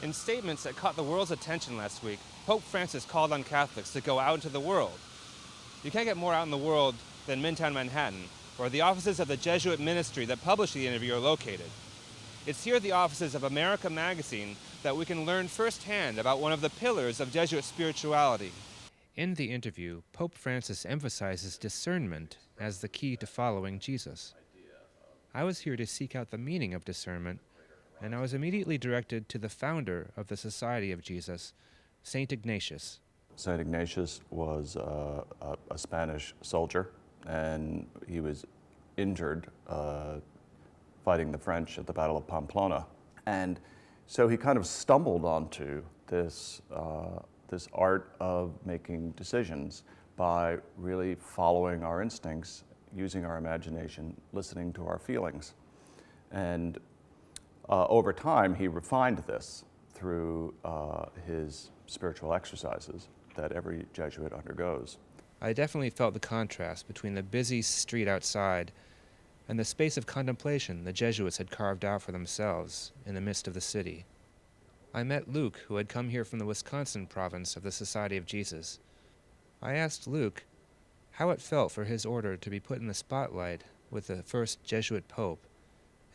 In statements that caught the world's attention last week, Pope Francis called on Catholics to go out into the world. You can't get more out in the world than Midtown Manhattan, where the offices of the Jesuit ministry that published the interview are located. It's here at the offices of America magazine that we can learn firsthand about one of the pillars of Jesuit spirituality. In the interview, Pope Francis emphasizes discernment as the key to following Jesus. I was here to seek out the meaning of discernment, and I was immediately directed to the founder of the Society of Jesus, St. Ignatius. St. Ignatius was a Spanish soldier, and he was injured fighting the French at the Battle of Pamplona. And so he kind of stumbled onto this art of making decisions by really following our instincts, using our imagination, listening to our feelings. And over time, he refined this through his spiritual exercises that every Jesuit undergoes. I definitely felt the contrast between the busy street outside and the space of contemplation the Jesuits had carved out for themselves in the midst of the city. I met Luke, who had come here from the Wisconsin province of the Society of Jesus. I asked Luke how it felt for his order to be put in the spotlight with the first Jesuit pope,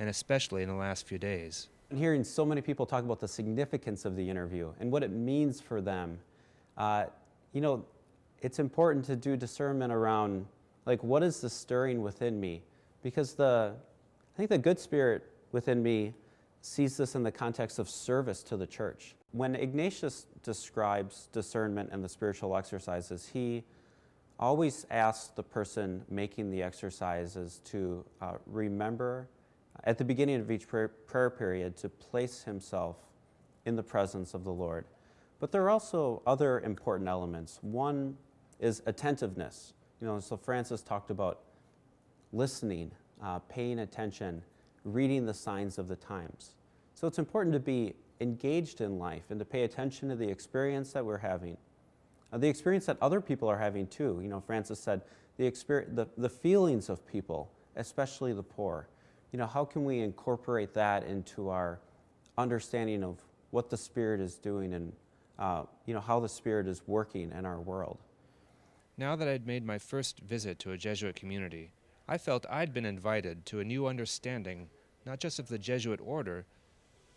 and especially in the last few days. And hearing so many people talk about the significance of the interview and what it means for them, it's important to do discernment around, like, what is the stirring within me? Because I think the good spirit within me sees this in the context of service to the church. When Ignatius describes discernment and the spiritual exercises, he always asks the person making the exercises to remember at the beginning of each prayer period to place himself in the presence of the Lord. But there are also other important elements. One is attentiveness. So Francis talked about listening, paying attention, reading the signs of the times. So it's important to be engaged in life and to pay attention to the experience that we're having, the experience that other people are having too. Francis said the feelings of people, especially the poor. How can we incorporate that into our understanding of what the Spirit is doing and how the Spirit is working in our world? Now that I'd made my first visit to a Jesuit community, I felt I'd been invited to a new understanding, not just of the Jesuit order,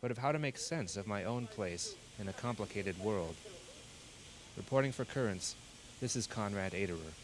but of how to make sense of my own place in a complicated world. Reporting for Currents, this is Konrad Aderer.